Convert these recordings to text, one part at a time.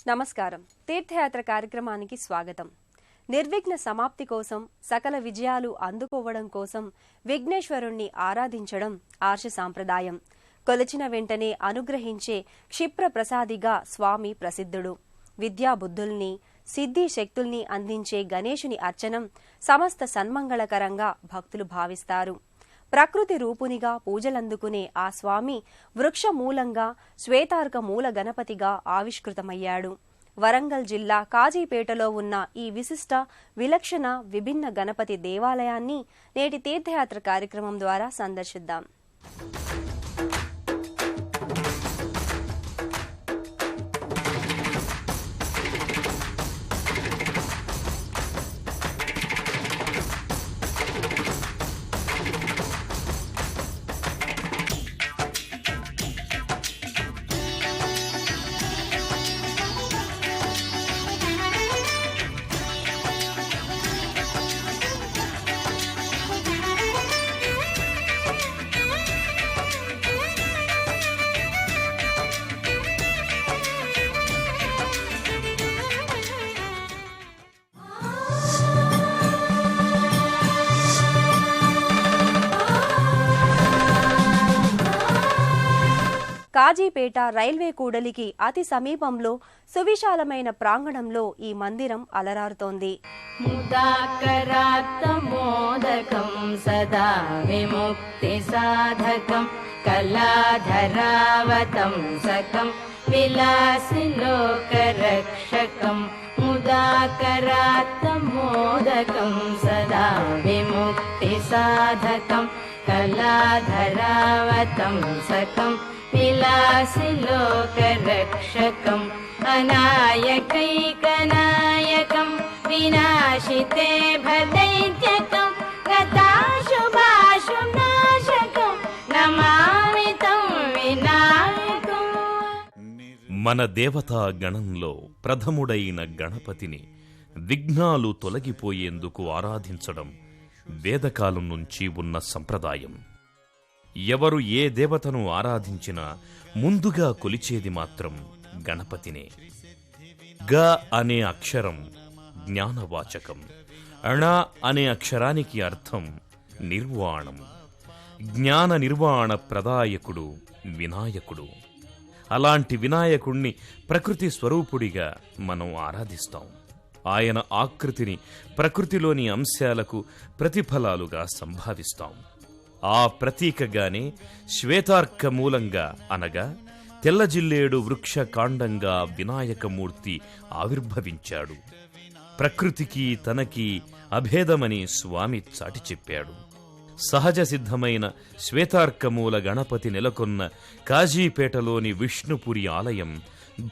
నమస్కారం. తీర్థయాత్ర కార్యక్రమానికి స్వాగతం. నిర్విఘ్న సమాప్తి కోసం, సకల విజయాలు అందుకోవడం కోసం విఘ్నేశ్వరుణ్ణి ఆరాధించడం ఆర్ష సాంప్రదాయం. కొలిచిన వెంటనే అనుగ్రహించే క్షిప్ర ప్రసాదిగా స్వామి ప్రసిద్ధుడు. విద్యా బుద్ధుల్ని, సిద్ధి శక్తుల్ని అందించే గణేశుని అర్చనం సమస్త సన్మంగళకరంగా భక్తులు భావిస్తారు. ప్రకృతి రూపునిగా పూజలందుకునే ఆ స్వామి వృక్షమూలంగా శ్వేతార్క మూల గణపతిగా ఆవిష్కృతమయ్యాడు. వరంగల్ జిల్లా కాజీపేటలో ఉన్న ఈ విశిష్ట, విలక్షణ, విభిన్న గణపతి దేవాలయాన్ని నేటి తీర్థయాత్ర కార్యక్రమం ద్వారా సందర్శిద్దాం. కాజీపేట రైల్వే కూడలికి అతి సమీపంలో సువిశాలమైన ప్రాంగణంలో ఈ మందిరం అలరారుతోంది. ముదాకరాత్తమోదకం సదా విముక్తి సాధకం కళాధరావతం సకం విలాసి లోకరక్షకం. ముదాకరాత్తమోదకం సదా విముక్తి సాధకం కళాధరావతం సకం విలాసి లోకరక్షకం. అనాయకైకనాయకం వినాశితే భదైత్యకం గతాశుభాశునాశకం నమామి తం వినాయకం. మన దేవతా గణంలో ప్రథముడైన గణపతిని విఘ్నాలు తొలగిపోయేందుకు ఆరాధించడం వేదకాలం నుంచి ఉన్న సంప్రదాయం. ఎవరు ఏ దేవతను ఆరాధించినా ముందుగా కొలిచేది మాత్రం గణపతినే. గ అనే అక్షరం జ్ఞానవాచకం. అణ అనే అక్షరానికి అర్థం నిర్వాణం. జ్ఞాన నిర్వాణ ప్రదాయకుడు వినాయకుడు. అలాంటి వినాయకుణ్ణి ప్రకృతి స్వరూపుడిగా మనం ఆరాధిస్తాం. ఆయన ఆకృతిని ప్రకృతిలోని అంశాలకు ప్రతిఫలాలుగా సంభావిస్తాం. ఆ ప్రతీకగానే శ్వేతార్క మూలంగా అనగా తెల్లజిల్లేడు వృక్ష కాండంగా వినాయకమూర్తి ఆవిర్భవించాడు. ప్రకృతికి తనకి అభేదమని స్వామి చాటి చెప్పాడు. సహజ సిద్ధమైన శ్వేతార్కమూల గణపతి నెలకొన్న కాజీపేటలోని విష్ణుపురి ఆలయం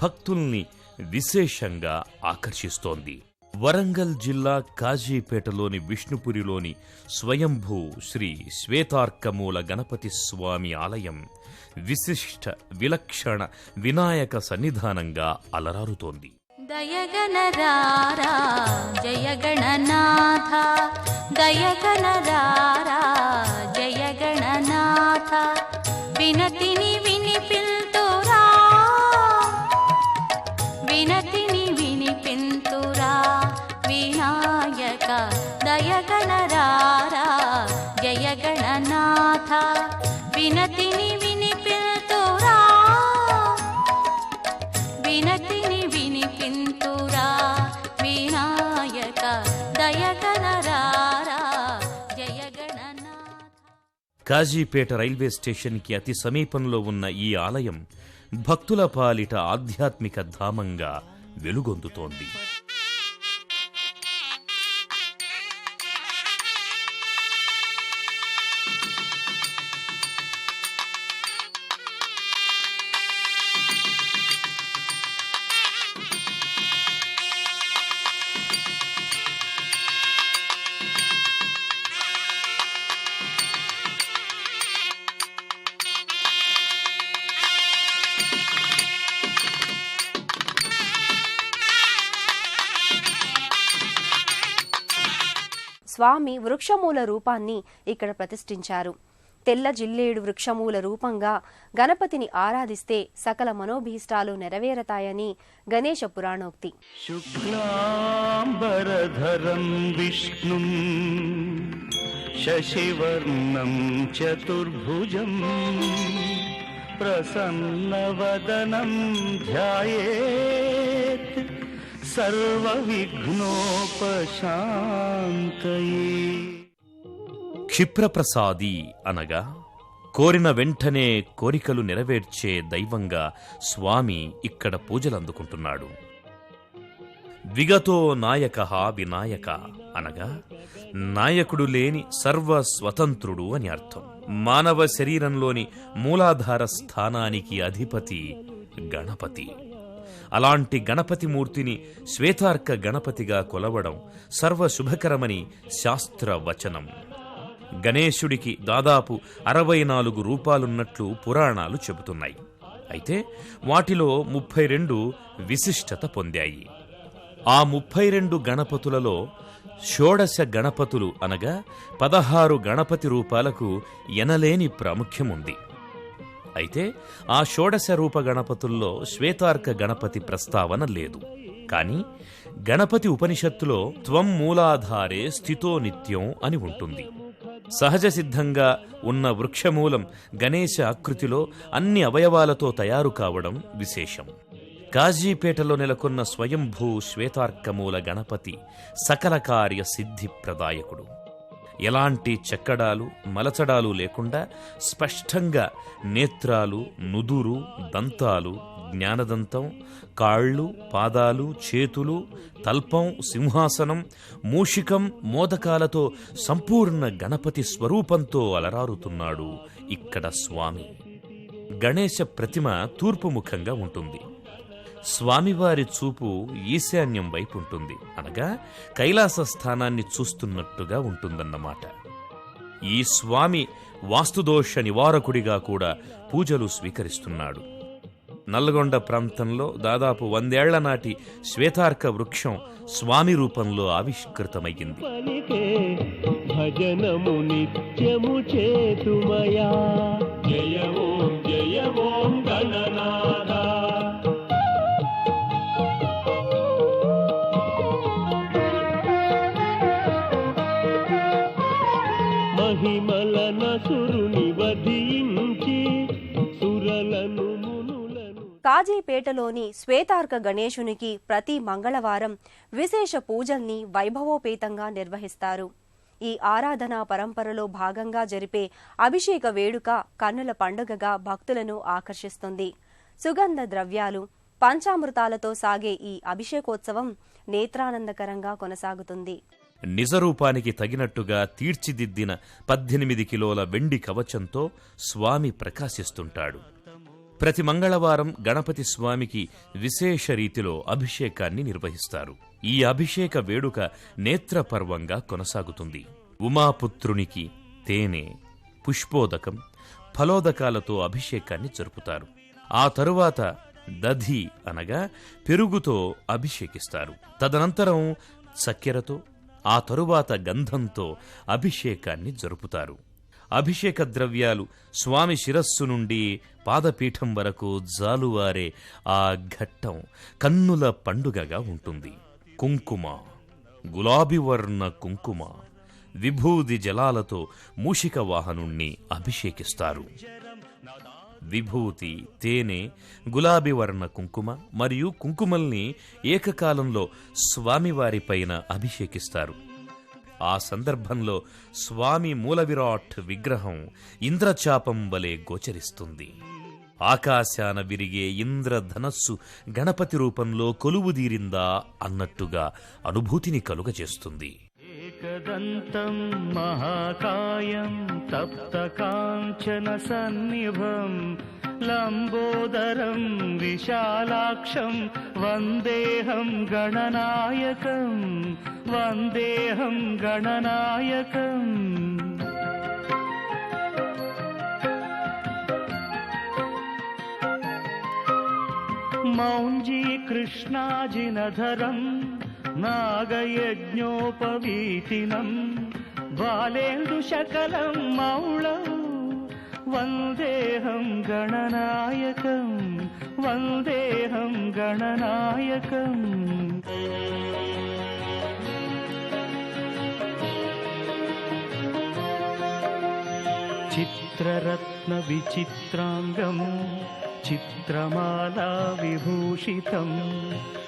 భక్తుల్ని విశేషంగా ఆకర్షిస్తోంది. వరంగల్ జిల్లా కాజీపేటలోని విష్ణుపురిలోని స్వయంభూ శ్రీ శ్వేతార్కమూల గణపతి స్వామి ఆలయం విశిష్ట, విలక్షణ వినాయక సన్నిధానంగా అలరారుతోంది. దయగణరారా జయగణనాథ, దయగణరారా జయగణనాథ, వినతిని వినిపింతురా, వినతిని వినిపింతురా వినాయక. దయగణరారా జయగణనాథ, వినతిని వినిపింతురా, వినతిని వినిపింతురా వినాయక. దయగణరారా జయగణనాథ. కాజీపేట రైల్వే స్టేషన్కి అతి సమీపంలో ఉన్న ఈ ఆలయం భక్తుల పాలిట ఆధ్యాత్మిక ధామంగా వెలుగొందుతోంది. స్వామి వృక్షమూల రూపాన్ని ఇక్కడ ప్రతిష్ఠించారు. తెల్ల జిల్లేడు వృక్షమూల రూపంగా గణపతిని ఆరాధిస్తే సకల మనోభీష్టాలు నెరవేరతాయని గణేశ పురాణోక్తి. శుక్లాంబరధరం విష్ణుం శశివర్ణం చతుర్భుజం ప్రసన్నవదనం ధ్యాయేత్ సర్వవిఘ్నోపశాంతయే. క్షిప్రప్రసాది అనగా కోరిన వెంటనే కోరికలు నెరవేర్చే దైవంగా స్వామి ఇక్కడ పూజలందుకుంటున్నాడు. విగతో నాయకః వినాయక అనగా నాయకుడు లేని సర్వస్వతంత్రుడు అని అర్థం. మానవ శరీరంలోని మూలాధార స్థానానికి అధిపతి గణపతి. అలాంటి గణపతి మూర్తిని శ్వేతార్క గణపతిగా కొలవడం సర్వశుభకరమని శాస్త్రవచనం. గణేశుడికి దాదాపు 64 రూపాలున్నట్లు పురాణాలు చెబుతున్నాయి. అయితే వాటిలో 32 విశిష్టత పొందాయి. ఆ 32 గణపతులలో షోడశ గణపతులు అనగా 16 గణపతి రూపాలకు ఎనలేని ప్రాముఖ్యముంది. అయితే ఆ షోడశ రూప గణపతుల్లో శ్వేతార్క గణపతి ప్రస్తావన లేదు. కాని గణపతి ఉపనిషత్తులో త్వం మూలాధారే స్థితో నిత్యం అని ఉంటుంది. సహజ సిద్ధంగా ఉన్న వృక్షమూలం గణేశ ఆకృతిలో అన్ని అవయవాలతో తయారు కావడం విశేషం. కాజీపేటలో నెలకొన్న స్వయంభూ శ్వేతార్కమూల గణపతి సకల కార్య సిద్ధి ప్రదాయకుడు. ఎలాంటి చెక్కడాలు మలచడాలు లేకుండా స్పష్టంగా నేత్రాలు, నుదురు, దంతాలు, జ్ఞానదంతం, కాళ్ళు, పాదాలు, చేతులు, తల్పం, సింహాసనం, మూషికం, మోదకాలతో సంపూర్ణ గణపతి స్వరూపంతో అలరారుతున్నాడు ఇక్కడ స్వామి. గణేశ ప్రతిమ తూర్పు ముఖంగా ఉంటుంది. స్వామివారి చూపు ఈశాన్యం వైపు ఉంటుంది. అనగా కైలాస స్థానాన్ని చూస్తున్నట్టుగా ఉంటుందన్నమాట. ఈ స్వామి వాస్తుదోష నివారకుడిగా కూడా పూజలు స్వీకరిస్తున్నాడు. నల్గొండ ప్రాంతంలో దాదాపు 100 ఏళ్ల నాటి శ్వేతార్క వృక్షం స్వామి రూపంలో ఆవిష్కృతమయ్యింది. భజనము నిత్యము చేతుమయా జయ ఓం గణనాథ. మహిమల నసురుని వధించి సురలను మునులను. కాజీపేటలోని శ్వేతార్క గణేశునికి ప్రతి మంగళవారం విశేష పూజల్ని వైభవోపేతంగా నిర్వహిస్తారు. ఈ ఆరాధనా పరంపరలో భాగంగా జరిపే అభిషేక వేడుక కన్నుల పండుగగా భక్తులను ఆకర్షిస్తుంది. సుగంధ ద్రవ్యాలు, పంచామృతాలతో సాగే ఈ అభిషేకోత్సవం నేత్రానందకరంగా కొనసాగుతుంది. నిజరూపానికి తగినట్టుగా తీర్చిదిద్దిన 18 కిలోల వెండి కవచంతో స్వామి ప్రకాశిస్తుంటాడు. ప్రతి మంగళవారం గణపతి స్వామికి విశేష రీతిలో అభిషేకాన్ని నిర్వహిస్తారు. ఈ అభిషేక వేడుక నేత్రపర్వంగా కొనసాగుతుంది. ఉమాపుత్రునికి తేనె, పుష్పోదకం, ఫలోదకాలతో అభిషేకాన్ని జరుపుతారు. ఆ తరువాత దధి అనగా పెరుగుతో అభిషేకిస్తారు. తదనంతరం చక్కెరతో, ఆ తరువాత గంధంతో అభిషేకాన్ని జరుపుతారు. అభిషేక ద్రవ్యాలు స్వామి శిరస్సు నుండి పాదపీఠం వరకు జాలువారే ఆ ఘట్టం కన్నుల పండుగగా ఉంటుంది. కుంకుమ, గులాబీ వర్ణ కుంకుమ, విభూది జలాలతో మూషిక వాహనుణ్ణి అభిషేకిస్తారు. విభూతి, తేనె, గులాబీ వర్ణ కుంకుమ మరియు కుంకుమల్ని ఏకకాలంలో స్వామివారిపైన అభిషేకిస్తారు. ఆ సందర్భంలో స్వామి మూలవిరాట్ విగ్రహం ఇంద్రచాపం వలె గోచరిస్తుంది. ఆకాశాన విరిగే ఇంద్రధనస్సు గణపతి రూపంలో కొలువుదీరిందా అన్నట్టుగా అనుభూతిని కలుగజేస్తుంది. ఏకదంతం మహాకాయం తప్తకాంచన సన్నిభం లంబోదరం విశాలాక్షం వందేహం గణనాయకం వందేహం గణనాయకం. మౌంజీ కృష్ణాజినధరం నాగయజ్ఞోపవీతినం బాలేందు శకలం మౌళం వందేహం గణనాయకం వందేహం గణనాయకం. చిత్రరత్న విచిత్రాంగం చిత్రమాలా విభూషితం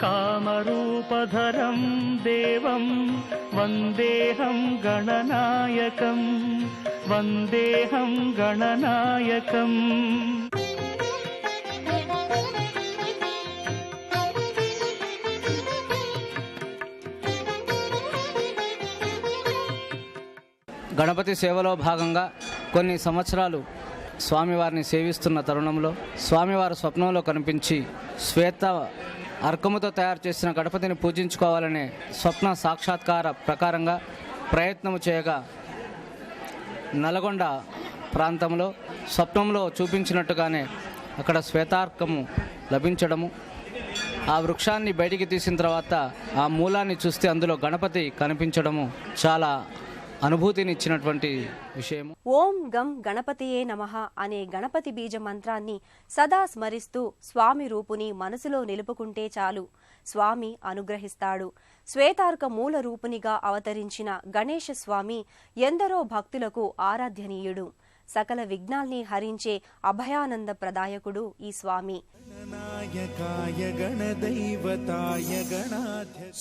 కామరూపధరం దేవం వందేహం గణనాయకం వందేహం గణనాయకం. గణపతి సేవలో భాగంగా కొన్ని సంవత్సరాలు స్వామివారిని సేవిస్తున్న తరుణంలో స్వామివారు స్వప్నంలో కనిపించి శ్వేత అర్కముతో తయారు చేసిన గణపతిని పూజించుకోవాలనే స్వప్న సాక్షాత్కార ప్రకారంగా ప్రయత్నము చేయగా నల్గొండ ప్రాంతంలో స్వప్నంలో చూపించినట్టుగానే అక్కడ శ్వేతార్కము లభించడము, ఆ వృక్షాన్ని బయటికి తీసిన తర్వాత ఆ మూలాన్ని చూస్తే అందులో గణపతి కనిపించడము చాలా అనుభూతిని ఇచ్చినటువంటి విషయము. ఓం గం గణపతియే నమః అనే గణపతి బీజ మంత్రాన్ని సదా స్మరిస్తూ స్వామి రూపుని మనసులో నిలుపుకుంటే చాలు, స్వామి అనుగ్రహిస్తాడు. శ్వేతార్క మూల రూపునిగా అవతరించిన గణేశ స్వామి ఎందరో భక్తులకు ఆరాధ్యనీయుడు. సకల విఘ్నాల్ని హరించే అభయానంద ప్రదాయకుడు ఈ స్వామి.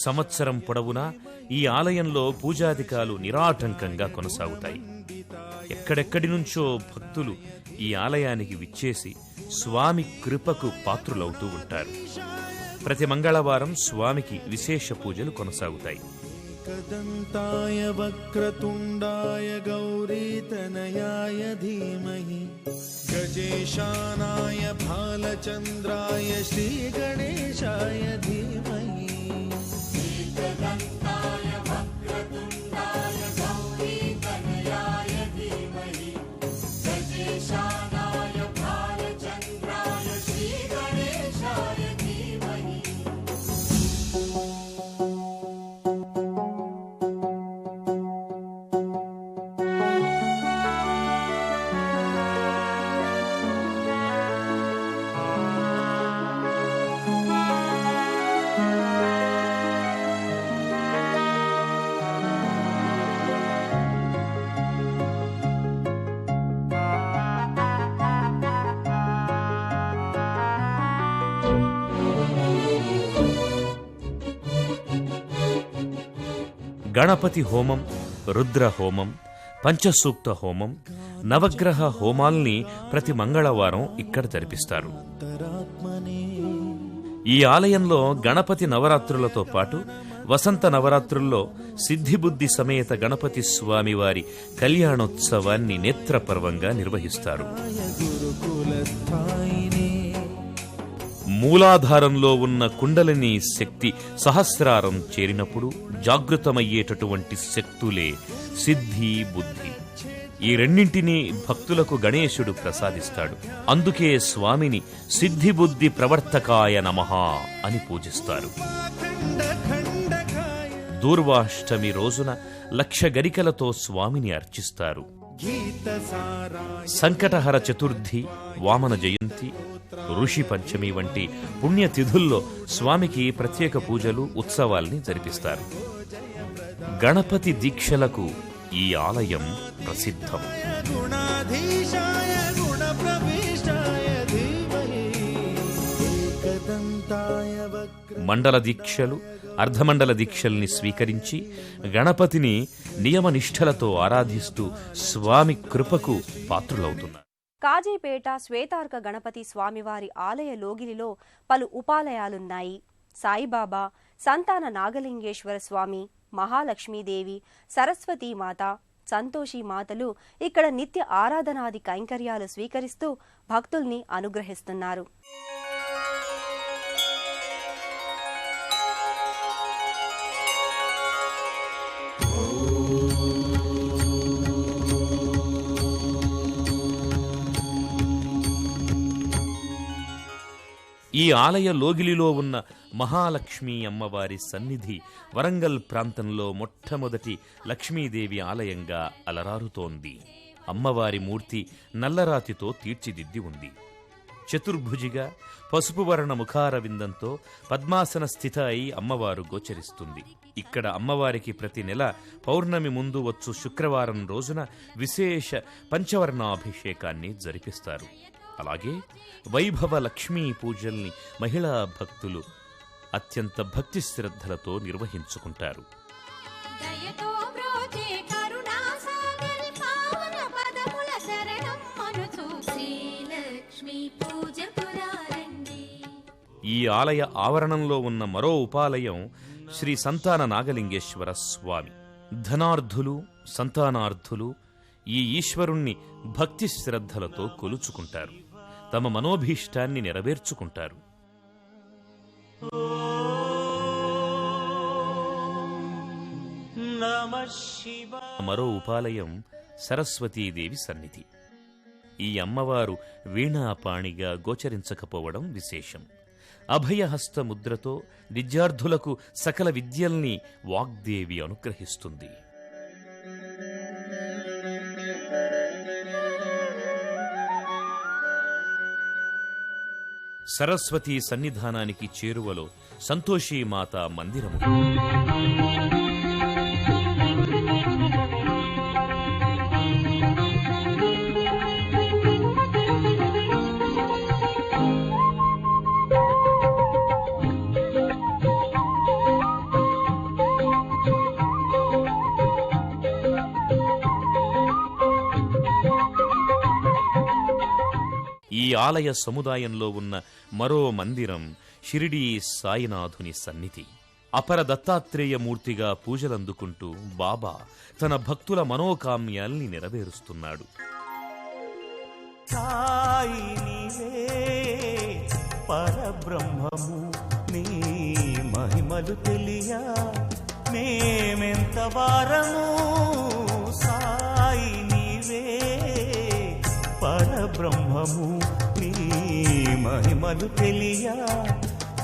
సంవత్సరం పొడవునా ఈ ఆలయంలో పూజాధికాలు నిరాటంకంగా కొనసాగుతాయి. ఎక్కడెక్కడి నుంచో భక్తులు ఈ ఆలయానికి విచ్చేసి స్వామి కృపకు పాత్రులవుతూ ఉంటారు. ప్రతి మంగళవారం స్వామికి విశేష పూజలు కొనసాగుతాయి. एकदन्ताय वक्रतुण्डाय गौरीतनयाय धीमहि गजेशानाय भालचन्द्राय श्रीगणेशाय धीमहि एकदन्ताय वक्रतुण्डाय गौरीतनयाय धीमहि गजेशानाय भालचन्द्राय श्रीगणेशाय धीमहि. గణపతి హోమం, రుద్ర హోమం, పంచసూక్త హోమం, నవగ్రహ హోమాల్ని ప్రతి మంగళవారం ఇక్కడ జరిపిస్తారు. ఈ ఆలయంలో గణపతి నవరాత్రులతో పాటు వసంత నవరాత్రుల్లో సిద్ధిబుద్ధి సమేత గణపతి స్వామివారి కళ్యాణోత్సవాన్ని నేత్రపర్వంగా నిర్వహిస్తారు. మూలాధారంలో ఉన్న కుండలిని శక్తి సహస్రారం చేరినప్పుడు జాగృతమయ్యేటటువంటి శక్తులే సిద్ధి, బుద్ధి. ఈ రెండింటినీ భక్తులకు గణేశుడు ప్రసాదిస్తాడు. అందుకే స్వామిని సిద్ధిబుద్ధి ప్రవర్తకాయ నమః అని పూజిస్తారు. దూర్వాష్టమి రోజున 1,00,000 గరికలతో స్వామిని అర్చిస్తారు. సంకటహర చతుర్థి, వామన జయంతి, ఋషి పంచమి వంటి పుణ్యతిథుల్లో స్వామికి ప్రత్యేక పూజలు, ఉత్సవాల్ని జరిపిస్తారు. గణపతి దీక్షలకు ఈ ఆలయం ప్రసిద్ధం. మండల దీక్షలు, అర్ధమండల దీక్షల్ని స్వీకరించి గణపతిని నియమనిష్టలతో ఆరాధిస్తూ స్వామి కృపకు పాత్రులవుతున్నారు. కాజీపేట శ్వేతార్క గణపతి స్వామివారి ఆలయ లోగిలిలో పలు ఉపాలయాలున్నాయి. సాయిబాబా, సంతాన నాగలింగేశ్వర స్వామి, మహాలక్ష్మీదేవి, సరస్వతీమాత, సంతోషిమాతలు ఇక్కడ నిత్య ఆరాధనాది కైంకర్యాలు స్వీకరిస్తూ భక్తుల్ని అనుగ్రహిస్తున్నారు. ఈ ఆలయ లోగిలిలో ఉన్న మహాలక్ష్మీ అమ్మవారి సన్నిధి వరంగల్ ప్రాంతంలో మొట్టమొదటి లక్ష్మీదేవి ఆలయంగా అలరారుతోంది. అమ్మవారి మూర్తి నల్లరాతితో తీర్చిదిద్ది ఉంది. చతుర్భుజిగా పసుపు వర్ణ ముఖార విందంతో పద్మాసన స్థిత అయి అమ్మవారు గోచరిస్తుంది. ఇక్కడ అమ్మవారికి ప్రతి నెల పౌర్ణమి ముందు వచ్చు శుక్రవారం రోజున విశేష పంచవర్ణాభిషేకాన్ని జరిపిస్తారు. అలాగే వైభవ లక్ష్మీ పూజల్ని మహిళా భక్తులు అత్యంత భక్తి శ్రద్ధలతో నిర్వహించుకుంటారు. దయతో బ్రోచే కరుణాసాగర్ పావన పదముల శరణం మనుచు శ్రీలక్ష్మీ పూజకురారండి. ఈ ఆలయ ఆవరణంలో ఉన్న మరో ఉపాలయం శ్రీ సంతాన నాగలింగేశ్వర స్వామి. ధనార్థులు, సంతానార్థులు ఈ ఈశ్వరుణ్ణి భక్తి శ్రద్ధలతో కొలుచుకుంటారు. తమ మనోభీష్టాన్ని నెరవేర్చుకుంటారు. మరో ఉపాలయం సరస్వతీదేవి సన్నిధి. ఈ అమ్మవారు వీణాపాణిగా గోచరించకపోవడం విశేషం. అభయహస్త ముద్రతో విద్యార్థులకు సకల విద్యల్ని వాగ్దేవి అనుగ్రహిస్తుంది. సరస్వతీ సన్నిధానానికి చేరువలో సంతోషీమాత మందిరము. ఈ ఆలయ సముదాయంలో ఉన్న మరో మందిరం షిరిడీ సాయినాథుని సన్నిధి. అపర దత్తాత్రేయమూర్తిగా పూజలందుకుంటూ బాబా తన భక్తుల మనోకామ్యాల్ని నెరవేరుస్తున్నాడు. సాయి నీవే పరబ్రహ్మము, నీ మహిమలు తెలియ మేమెంత వారము. సాయి నీవే పరబ్రహ్మము, నీ మహిమలు తెలియ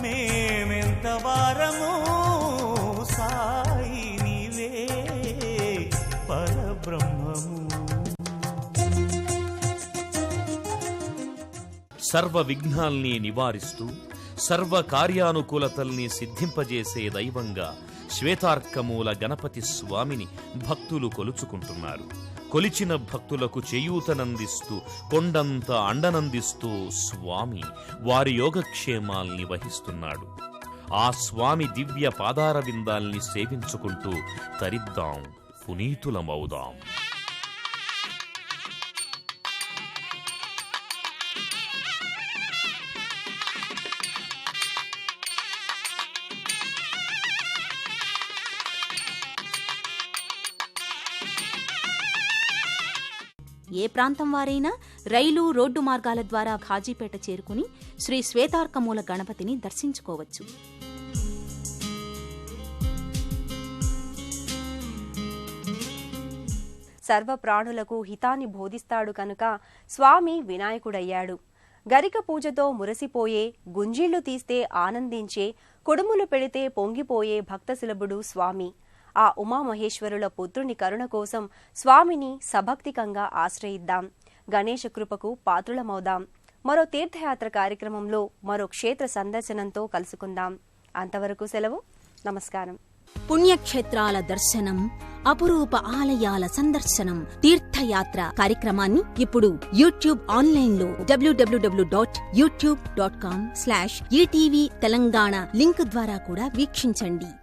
మేమెంత వారము. సాయి నీవే పరబ్రహ్మము. సర్వ విఘ్నాల్ని నివారిస్తూ సర్వ కార్యానుకూలతల్ని సిద్ధింపజేసే దైవంగా శ్వేతార్కమూల గణపతి స్వామిని భక్తులు కొలుచుకుంటున్నారు. కొలిచిన భక్తులకు చేయూతనందిస్తూ కొండంత అండనందిస్తూ స్వామి వారి యోగక్షేమాల్ని వహిస్తున్నాడు. ఆ స్వామి దివ్య పాదార విందాల్ని సేవించుకుంటూ తరిద్దాం, పునీతులమవుదాం. ఏ ప్రాంతం వారైనా రైలు, రోడ్డు మార్గాల ద్వారా ఖాజీపేట చేరుకుని శ్రీ శ్వేతార్కమూల గణపతిని దర్శించుకోవచ్చు. సర్వ ప్రాణులకు హితాన్ని బోధిస్తాడు కనుక స్వామి వినాయకుడయ్యాడు. గరిక పూజతో మురసిపోయే, గుంజీళ్లు తీస్తే ఆనందించే, కుడుములు పెడితే పొంగిపోయే భక్తసులభుడు స్వామి. ఆ ఉమామహేశ్వరుల పుత్రుని కరుణ కోసం స్వామిని సభక్తికంగా ఆశ్రయిద్దాం. గణేశ కృపకు పాత్రులమవుదాం. మరో తీర్థయాత్ర కార్యక్రమంలో మరో క్షేత్ర సందర్శనంతో కలుసుకుందాం. అంతవరకు సెలవు. నమస్కారం. పుణ్యక్షేత్రాల దర్శనం, అపురూప ఆలయాల సందర్శనం, తీర్థయాత్ర కార్యక్రమాన్ని ఇప్పుడు యూట్యూబ్ ఆన్లైన్లో www.youtube.com/ETV తెలంగాణ లింక్ ద్వారా కూడా వీక్షించండి.